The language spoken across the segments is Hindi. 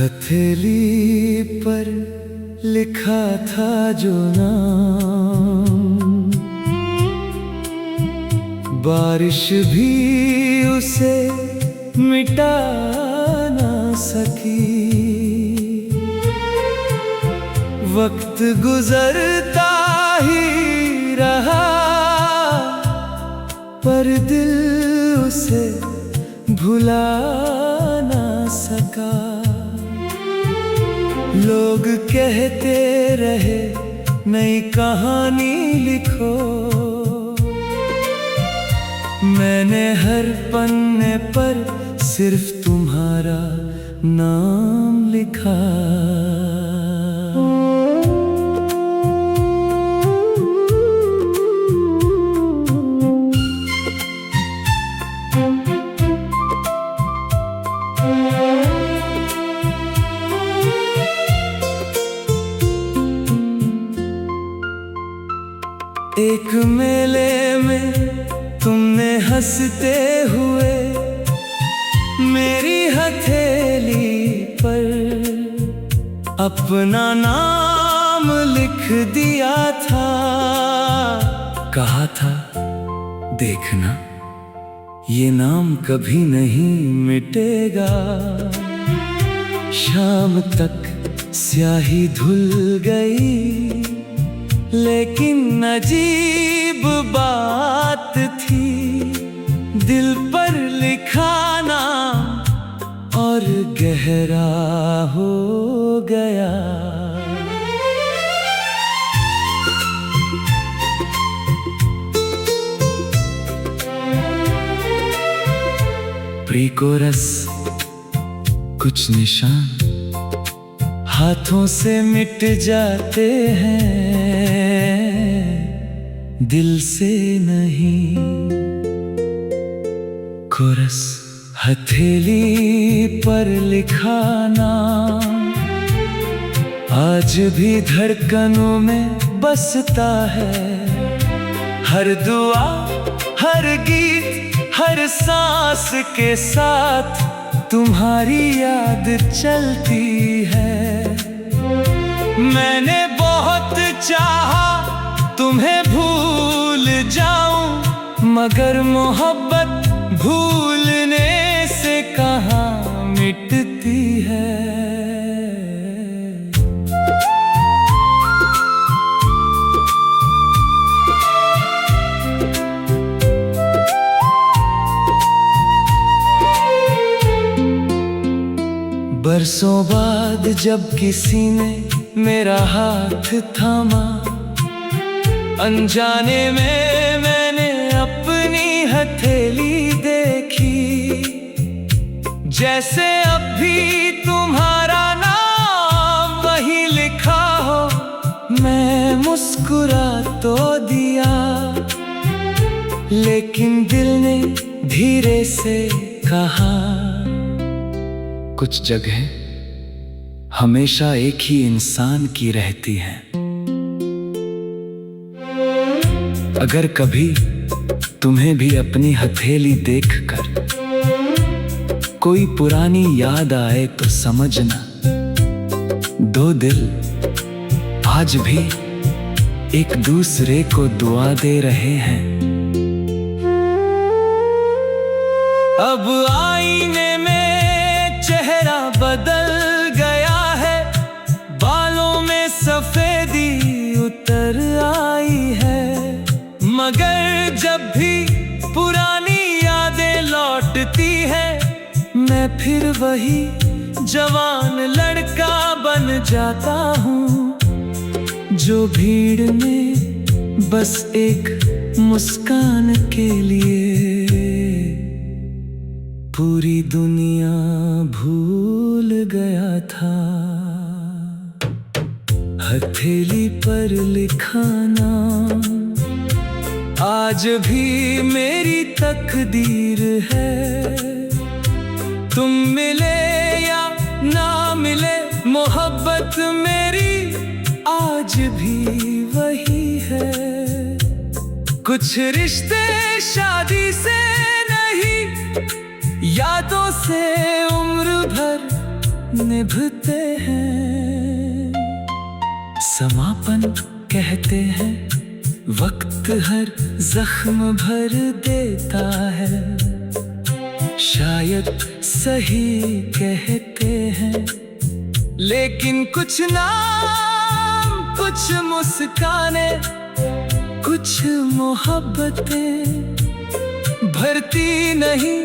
हथेली पर लिखा था जो नाम, बारिश भी उसे मिटा ना सकी। वक्त गुजरता ही रहा पर दिल उसे भुला ना सका। लोग कहते रहे नई कहानी लिखो, मैंने हर पन्ने पर सिर्फ तुम्हारा नाम लिखा। एक मेले में तुमने हंसते हुए मेरी हथेली पर अपना नाम लिख दिया था। कहा था देखना ये नाम कभी नहीं मिटेगा। शाम तक स्याही धुल गई, लेकिन अजीब बात थी, दिल पर लिखा नाम और गहरा हो गया। प्री-कोरस कुछ निशान हाथों से मिट जाते हैं, दिल से नहीं। कोरस हथेली पर लिखा नाम आज भी धड़कनों में बसता है। हर दुआ, हर गीत, हर सांस के साथ तुम्हारी याद चलती है। मैंने बहुत चाहा तुम्हें भूल जाऊं, मगर मोहब्बत भूलने से कहाँ मिटती है। बरसों बाद जब किसी ने मेरा हाथ थामा, अनजाने में मैंने अपनी हथेली देखी। जैसे अब भी तुम्हारा नाम वही लिखा हो, मैं मुस्कुरा तो दिया, लेकिन दिल ने धीरे से कहा कुछ जगह हमेशा एक ही इंसान की रहती हैं। अगर कभी तुम्हें भी अपनी हथेली देखकर कोई पुरानी याद आए तो समझना, दो दिल आज भी एक दूसरे को दुआ दे रहे हैं। अब आईने में चेहरा बदल गया है, बालों में सफेदी उतर आई है, मगर जब भी पुरानी यादें लौटती हैं, मैं फिर वही जवान लड़का बन जाता हूँ, जो भीड़ में बस एक मुस्कान के लिए पूरी दुनिया भूल गया था। हथेली पर लिखा नाम आज भी मेरी तकदीर है। तुम मिले या ना मिले, मोहब्बत मेरी आज भी वही है। कुछ रिश्ते शादी से नहीं, यादों से उम्र भर निभते हैं। समापन कहते हैं, वक्त हर जख्म भर देता है। शायद सही कहते हैं, लेकिन कुछ नाम, कुछ मुस्काने, कुछ मोहब्बतें भरती नहीं,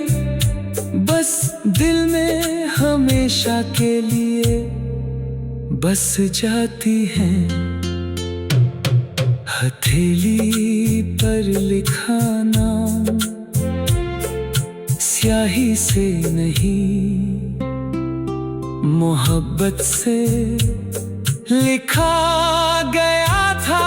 बस दिल में हमेशा के लिए बस जाती हैं। हथेली पर लिखा नाम स्याही से नहीं, मोहब्बत से लिखा गया था।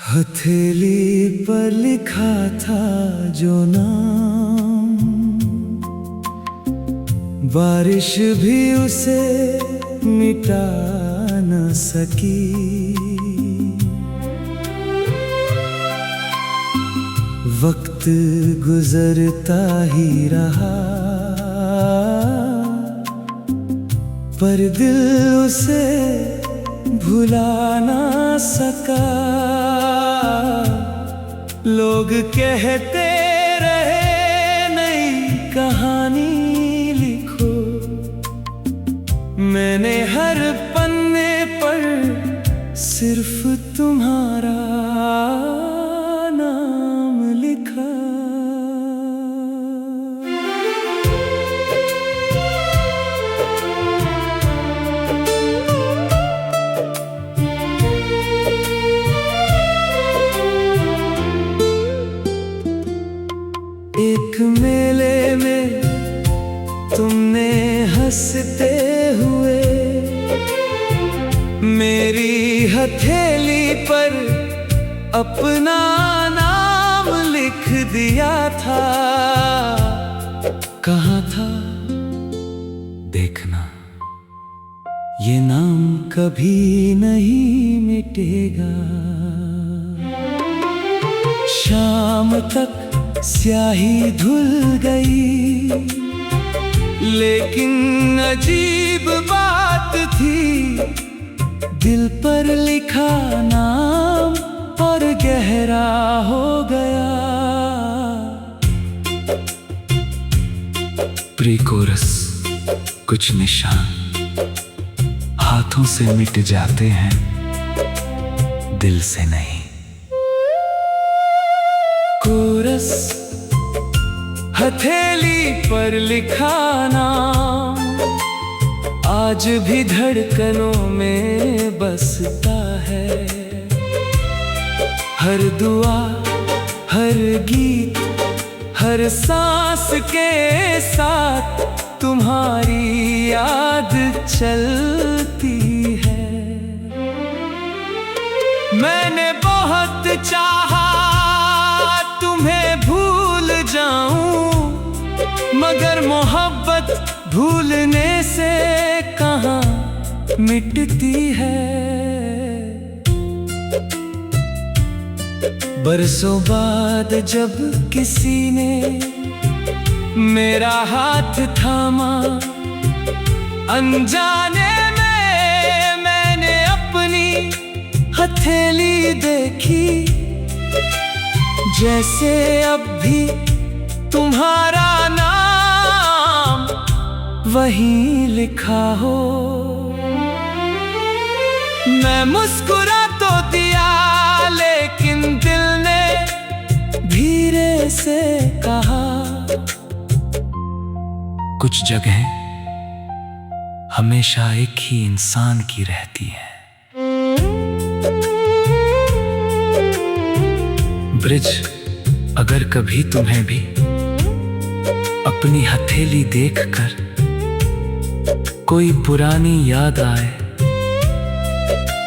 हथेली पर लिखा था जो नाम, बारिश भी उसे मिटा न सकी। वक्त गुजरता ही रहा, पर दिल उसे भुला ना सका। लोग कहते रहे नई कहानी लिखो, मैंने हर पन्ने पर सिर्फ तुम्हारा नाम लिखा। एक मेले में तुमने हंसते हुए मेरी हथेली पर अपना नाम लिख दिया था। कहा था देखना, ये नाम कभी नहीं मिटेगा। शाम तक स्याही धुल गई, लेकिन अजीब बात थी, दिल पर लिखा नाम और गहरा हो गया। प्री कोरस, कुछ निशान हाथों से मिट जाते हैं, दिल से नहीं। कोरस, हथेली पर लिखा नाम आज भी धड़कनों में बसता है। हर दुआ, हर गीत, हर सांस के साथ तुम्हारी याद चलती है। मैंने बहुत चाहा तुम्हें भूल जाऊं, मगर मोहब्बत भूलने से कहाँ मिटती है। बरसों बाद जब किसी ने मेरा हाथ थामा, अनजाने में मैंने अपनी हथेली देखी, जैसे अब भी तुम्हारा नाम वहीं लिखा हो। मैं मुस्कुरा तो दिया, लेकिन दिल ने धीरे से कहा, कुछ जगह हमेशा एक ही इंसान की रहती है। ब्रिज, अगर कभी तुम्हें भी अपनी हथेली देखकर कोई पुरानी याद आए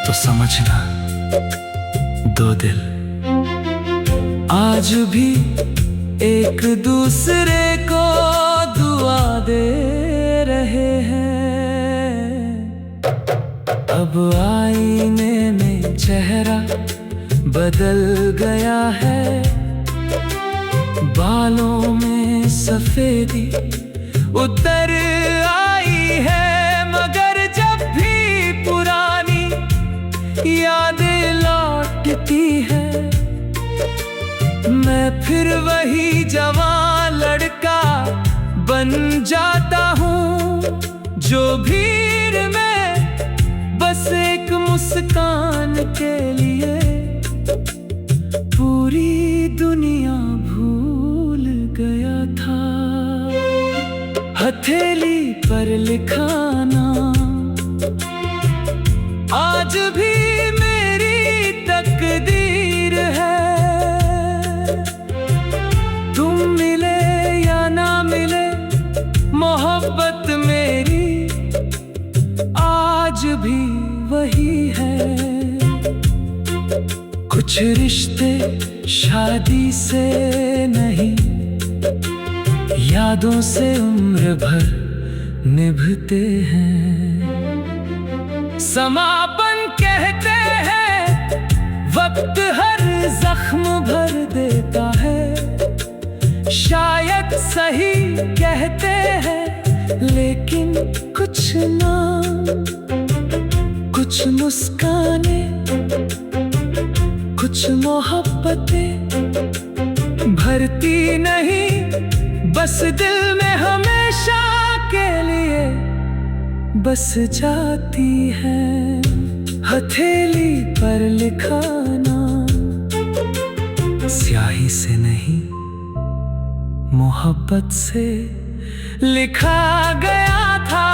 तो समझना दो दिल आज भी एक दूसरे को दुआ दे रहे हैं। अब आईने में चेहरा बदल गया है, बालों में सफेदी उतर आई है, मगर जब भी पुरानी यादें लौटती है मैं फिर वही जवान लड़का बन जाता हूँ जो भीड़ में बस एक मुस्कान के लिए पूरी दुनिया भूल गया था। हथेली पर लिखा नाम आज भी मेरी तकदीर है। तुम मिले या ना मिले मोहब्बत मेरी आज भी वही है। कुछ रिश्ते शादी से नहीं यादों से उम्र भर निभते हैं। समापन कहते हैं वक्त हर जख्म भर देता है, शायद सही कहते हैं लेकिन कुछ नाम कुछ मुस्काने कुछ मोहब्बतें भरती नहीं बस दिल में हमेशा के लिए बस जाती है। हथेली पर लिखा नाम स्याही से नहीं मोहब्बत से लिखा गया था।